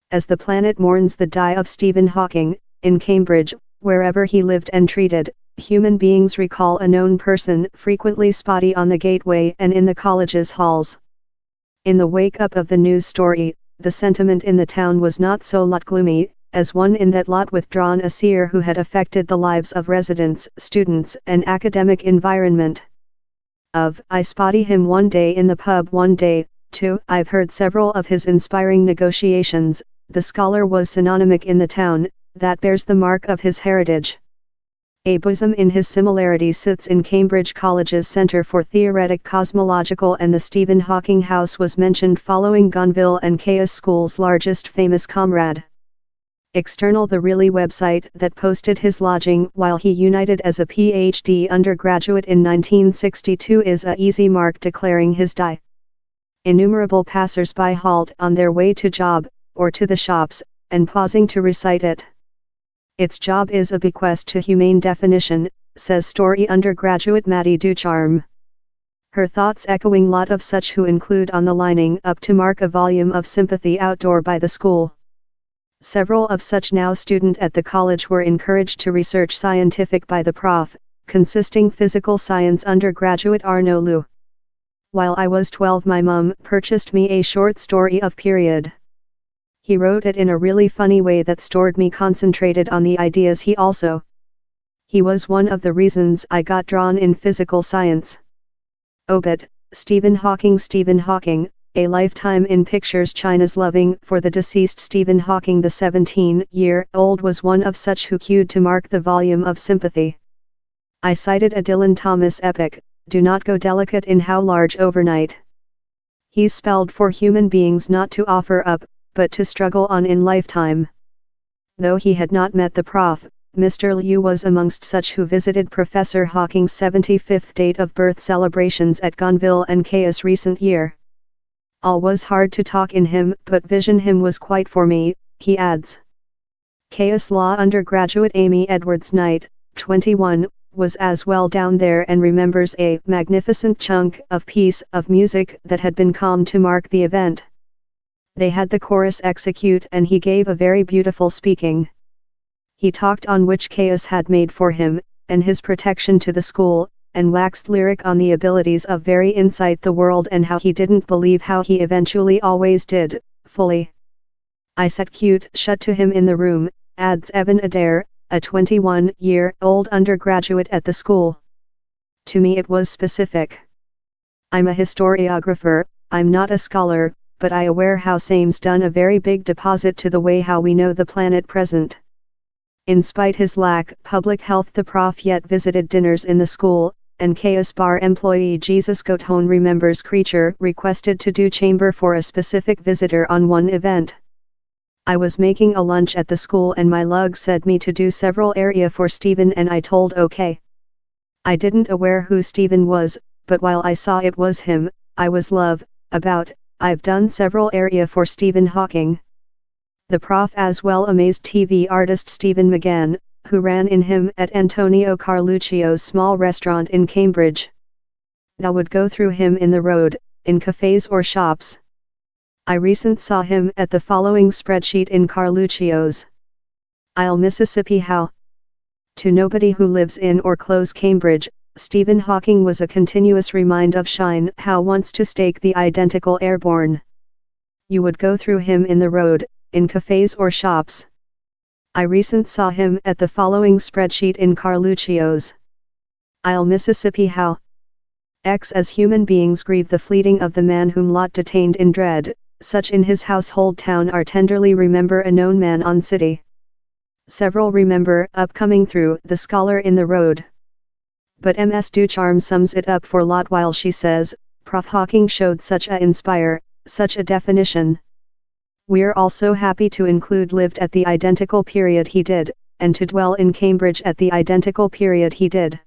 As the planet mourns the die of Stephen Hawking, in Cambridge, wherever he lived and treated, human beings recall a known person frequently spotty on the gateway and in the college's halls. In the wake-up of the news story, the sentiment in the town was not so gloomy, as one in that lot withdrawn a seer who had affected the lives of residents, students, and academic environment. I spotty him one day in the pub one day, too. I've heard several of his inspiring negotiations. The scholar was synonymic in the town, that bears the mark of his heritage. A bosom in his similarity sits in Cambridge College's Centre for Theoretic Cosmological, and the Stephen Hawking House was mentioned following Gonville and Caius School's largest famous comrade. External: the Really website that posted his lodging while he united as a PhD undergraduate in 1962 is a easy mark declaring his die. Innumerable passers-by halt on their way to job, or to the shops, and pausing to recite it. Its job is a bequest to humane definition, says Story undergraduate Maddie Ducharme. Her thoughts echoing lot of such who include on the lining up to mark a volume of sympathy outdoor by the school. Several of such now student at the college were encouraged to research scientific by the prof, consisting physical science undergraduate Arno Liu. While I was 12 my mum purchased me a short story of period. He wrote it in a really funny way that stored me concentrated on the ideas he was one of the reasons I got drawn in physical science. Obit, Stephen Hawking, A Lifetime in Pictures. China's loving for the deceased Stephen Hawking, the 17-year-old, was one of such who queued to mark the volume of sympathy. I cited a Dylan Thomas epic, Do Not Go Delicate in How Large Overnight. He's spelled for human beings not to offer up, but to struggle on in lifetime. Though he had not met the prof, Mr. Liu was amongst such who visited Professor Hawking's 75th date of birth celebrations at Gonville and Caius recent year. All was hard to talk in him, but vision him was quite for me, he adds. Caius Law undergraduate Amy Edwards Knight, 21, was as well down there and remembers a magnificent chunk of piece of music that had been calmed to mark the event. They had the chorus execute and he gave a very beautiful speaking. He talked on which Caius had made for him, and his protection to the school, and waxed lyric on the abilities of very insight the world and how he didn't believe how he eventually always did, fully. I sat cute shut to him in the room, adds Evan Adair, a 21-year-old undergraduate at the school. To me it was specific. I'm a historiographer, I'm not a scholar, but I aware how same's done a very big deposit to the way how we know the planet present. In spite his lack public health the prof yet visited dinners in the school, and Caius bar employee Jesus Gothone remembers Creature requested to do chamber for a specific visitor on one event. I was making a lunch at the school and my lug said me to do several area for Stephen and I told okay. I didn't aware who Stephen was, but while I saw it was him, I was I've done several area for Stephen Hawking. The prof as well amazed TV artist Stephen McGann, who ran in him at Antonio Carluccio's small restaurant in Cambridge. Thou would go through him in the road, in cafes or shops. I recent saw him at the following spreadsheet in Carluccio's. Isle Mississippi. How? To nobody who lives in or close Cambridge, Stephen Hawking was a continuous remind of shine how wants to stake the identical airborne. You would go through him in the road, in cafes or shops. I recent saw him at the following spreadsheet in Carluccio's. Isle Mississippi. How? As human beings grieve the fleeting of the man whom lot detained in dread, such in his household town are tenderly remember a known man on city. Several remember upcoming through the scholar in the road. But Ms. Ducharme sums it up for lot while she says, Prof. Hawking showed such a definition. We're also happy to include lived at the identical period he did, and to dwell in Cambridge at the identical period he did.